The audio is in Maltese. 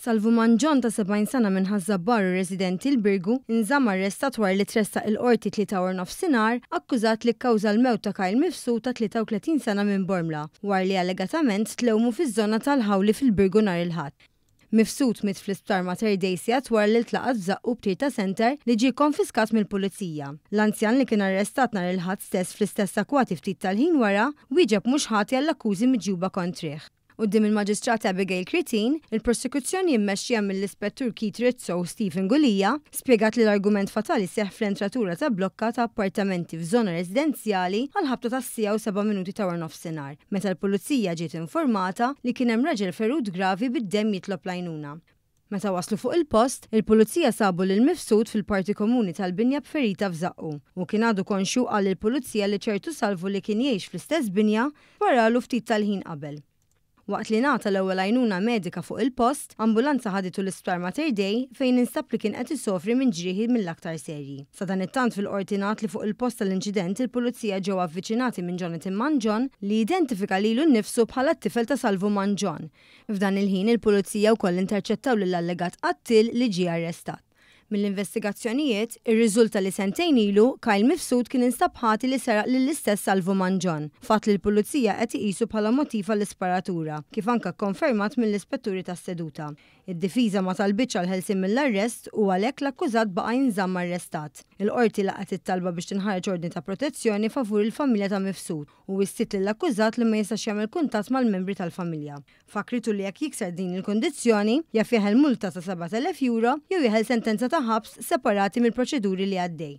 Salvu Manġon ta' 70 sena minn Ħażabbar residenti l-Birgu inżamm arrestat wara li tressaq il-qorti 3:00 akkużat li kkawża l-mewt ta' Kyle Mifsud ta' 33 sena minn Bormla wara li allegatament tlewmu fiż-żona tal-Ħawli fil-Birgu nhar il-Ħadd. Mifsud mit fl-isptar Mater Dei Siad wara li tlaqat f'żaqqu b'Tirta Center li ġie konfiskat mill-pulizija. L-anzjan li kien arrestat nhar il-Ħadd stess fl-istess akwati ftit tal-ħin wara wieġeb mhux ħati għall-akkużi miġjuba kontrih. Quddiem il-Maġistrati Abigail Kritin, il-prosekuzzjoni mmexxija mill-Ispettur Keith Rizzo u Stephen Gulija spjegat li l-argument fatali seħħ fl-entratura ta' blokka ta' appartamenti f'żona residenzjali għal ħabta ta' sija u 7 minuti ta' wara nofsinhar, meta l-pulizija ġiet informata li kien hemm raġel ferud gravi bid-demm jitlob l-għajnuna. Meta waslu fuq il-post, il-pulizija sabu lil Mifsud fil-parti komuni tal-binja b'ferita f'żaqqu u kien għadu konxu qal il-pulizija li ċertu Salvu li kien jgħix fl-istess binja waralu ftit tal-ħin qabel. Waqt li ngħata l-ewwel għajnuna medika fuq il-post, ambulanza ħaditu l-isptar Mater Dei fejn instab li kien qed isofri minn ġrieħi mill-aktar serji. Sa dan it-tant fil-qorti ngħat li fuq il-post tal-inċident il-pulizija ġew avviċinati minn Jonathan Manġon li identifika lilu nnifsu bħala t-tifel ta' Salvu Manġon. F'dan il-ħin il-pulizija wkoll interċettaw lill-allegat qattil li ġie arrestat. Mill-investigazzjonijiet, ir-riżulta li sentejn ilu Kyle Mifsud kien instab ħati li seraq lill-istess Salvu Manġon, fatt li l-pulizija qed iqisu bħala motiv għall-isparatura, kif anke kkonfermat mill-ispetturi tas-seduta. Id-difiża ma talbitx għal ħelsien mill-arrest u għalhekk l-akkużat baqa' jinżamm arrestat. Il-qorti laqgħet it-talba biex tinħareġ ordni ta' protezzjoni favur il-familja ta' Mifsud u wissiet lill-akkużat li ma jistax jagħmel kuntatt mal-membri tal-familja. Fakritu li jekk jikser din il-kondizzjoni jaf jeħel multa ta' €7,000 jew jeħel sentenza ta' ħabs separati mill-proċeduri li għaddej.